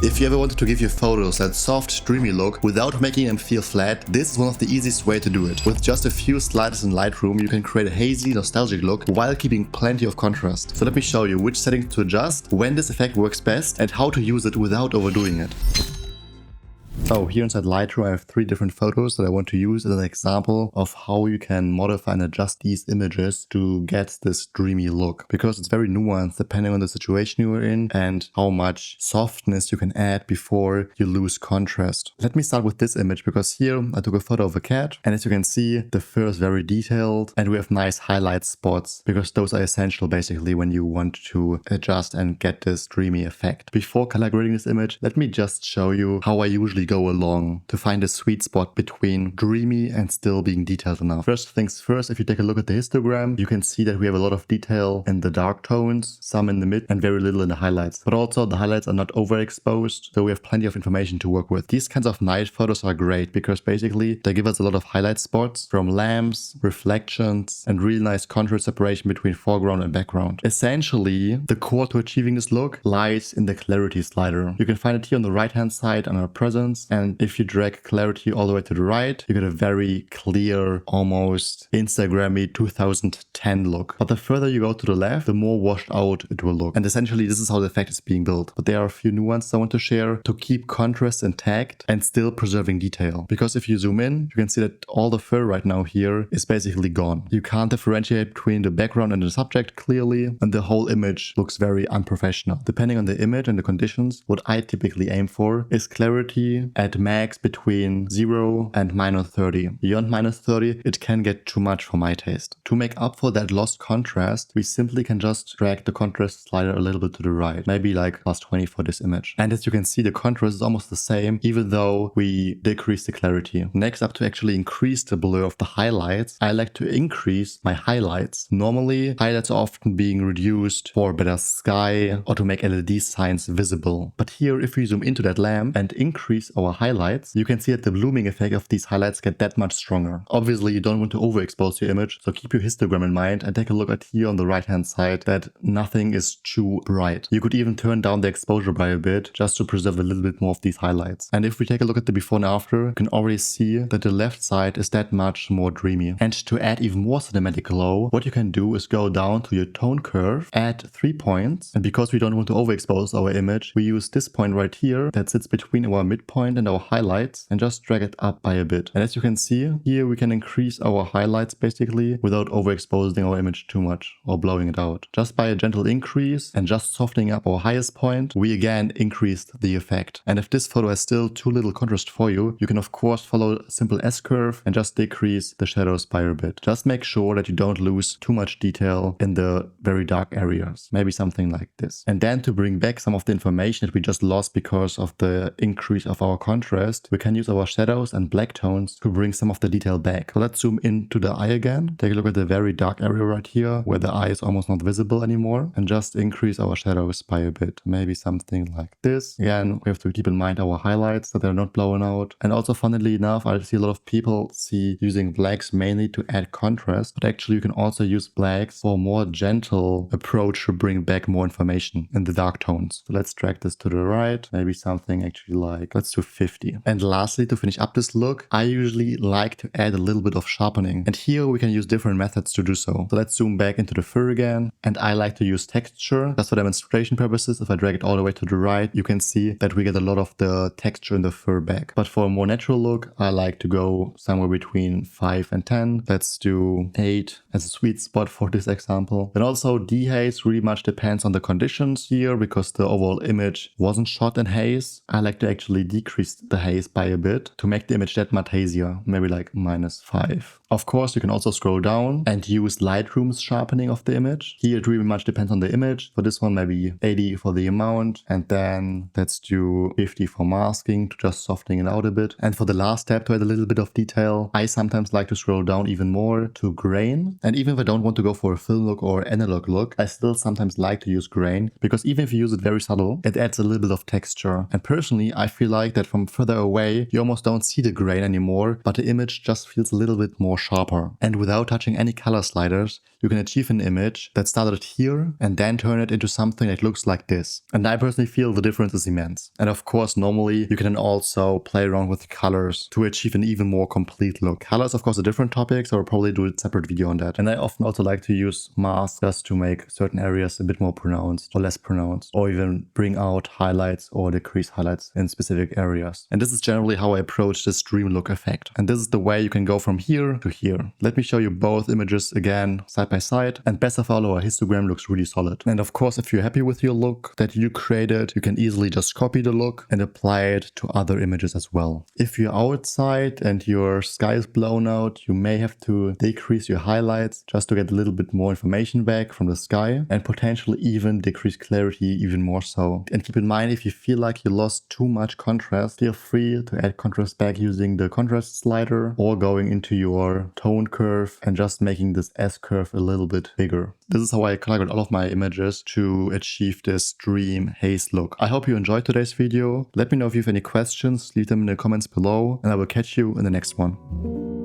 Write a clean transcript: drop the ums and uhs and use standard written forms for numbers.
If you ever wanted to give your photos that soft, dreamy look without making them feel flat, this is one of the easiest way to do it. With just a few sliders in Lightroom, you can create a hazy, nostalgic look while keeping plenty of contrast. So let me show you which settings to adjust, when this effect works best, and how to use it without overdoing it. So here inside Lightroom I have 3 different photos that I want to use as an example of how you can modify and adjust these images to get this dreamy look. Because it's very nuanced depending on the situation you are in and how much softness you can add before you lose contrast. Let me start with this image because here I took a photo of a cat, and as you can see the fur is very detailed and we have nice highlight spots because those are essential basically when you want to adjust and get this dreamy effect. Before color grading this image, let me just show you how I usually go along to find a sweet spot between dreamy and still being detailed enough. First things first, if you take a look at the histogram, you can see that we have a lot of detail in the dark tones, some in the mid and very little in the highlights. But also the highlights are not overexposed, so we have plenty of information to work with. These kinds of night photos are great because basically they give us a lot of highlight spots from lamps, reflections, and really nice contrast separation between foreground and background. Essentially, the core to achieving this look lies in the clarity slider. You can find it here on the right hand side on our presence. And if you drag clarity all the way to the right, you get a very clear, almost Instagram-y 2010 look. But the further you go to the left, the more washed out it will look. And essentially, this is how the effect is being built. But there are a few nuances I want to share to keep contrast intact and still preserving detail. Because if you zoom in, you can see that all the fur right now here is basically gone. You can't differentiate between the background and the subject clearly, and the whole image looks very unprofessional. Depending on the image and the conditions, what I typically aim for is clarity at max between 0 and -30. Beyond -30, it can get too much for my taste. To make up for that lost contrast, we simply can just drag the contrast slider a little bit to the right, maybe like +20 for this image. And as you can see, the contrast is almost the same, even though we decrease the clarity. Next up, to actually increase the blur of the highlights, I like to increase my highlights. Normally, highlights are often being reduced for better sky or to make LED signs visible. But here, if we zoom into that lamp and increase our highlights, you can see that the blooming effect of these highlights get that much stronger. Obviously, you don't want to overexpose your image, so keep your histogram in mind and take a look at here on the right hand side that nothing is too bright. You could even turn down the exposure by a bit just to preserve a little bit more of these highlights. And if we take a look at the before and after, you can already see that the left side is that much more dreamy. And to add even more cinematic glow, what you can do is go down to your tone curve, add 3 points, and because we don't want to overexpose our image, we use this point right here that sits between our midpoint and our highlights and just drag it up by a bit. And as you can see, here we can increase our highlights basically without overexposing our image too much or blowing it out. Just by a gentle increase and just softening up our highest point, we again increased the effect. And if this photo has still too little contrast for you, you can of course follow a simple S-curve and just decrease the shadows by a bit. Just make sure that you don't lose too much detail in the very dark areas. Maybe something like this. And then to bring back some of the information that we just lost because of the increase of our contrast, we can use our shadows and black tones to bring some of the detail back. So let's zoom into the eye again. Take a look at the very dark area right here where the eye is almost not visible anymore, and just increase our shadows by a bit. Maybe something like this. Again, we have to keep in mind our highlights that they're not blown out. And also, funnily enough, I see a lot of people using blacks mainly to add contrast, but actually you can also use blacks for a more gentle approach to bring back more information in the dark tones. So let's drag this to the right. Maybe something actually like, let's do 50. And lastly, to finish up this look, I usually like to add a little bit of sharpening. And here we can use different methods to do so. So let's zoom back into the fur again. And I like to use texture just for demonstration purposes. If I drag it all the way to the right, you can see that we get a lot of the texture in the fur back. But for a more natural look, I like to go somewhere between 5 and 10. Let's do 8 as a sweet spot for this example. And also dehaze really much depends on the conditions here because the overall image wasn't shot in haze. I like to actually decrease the haze by a bit to make the image that much hazier, maybe like -5. Of course, you can also scroll down and use Lightroom's sharpening of the image. Here it really much depends on the image. For this one, maybe 80 for the amount, and then let's do 50 for masking to just softening it out a bit. And for the last step, to add a little bit of detail, I sometimes like to scroll down even more to grain. And even if I don't want to go for a film look or analog look, I still sometimes like to use grain because even if you use it very subtle, it adds a little bit of texture. And personally, I feel like that from further away, you almost don't see the grain anymore, but the image just feels a little bit more sharper. And without touching any color sliders, you can achieve an image that started here and then turn it into something that looks like this. And I personally feel the difference is immense. And of course, normally you can also play around with colors to achieve an even more complete look. Colors, of course, a different topic, so I'll probably do a separate video on that. And I often also like to use masks just to make certain areas a bit more pronounced or less pronounced, or even bring out highlights or decrease highlights in specific areas. And this is generally how I approach this dream look effect. And this is the way you can go from here to here. Let me show you both images again side by side, and best of all, our histogram looks really solid. And of course, if you're happy with your look that you created, you can easily just copy the look and apply it to other images as well. If you're outside and your sky is blown out, you may have to decrease your highlights just to get a little bit more information back from the sky, and potentially even decrease clarity even more so. And keep in mind, if you feel like you lost too much contrast, feel free to add contrast back using the contrast slider or going into your tone curve and just making this S curve a little bit bigger. This is how I color all of my images to achieve this dream haze look. I hope you enjoyed today's video. Let me know if you have any questions, leave them in the comments below, and I will catch you in the next one.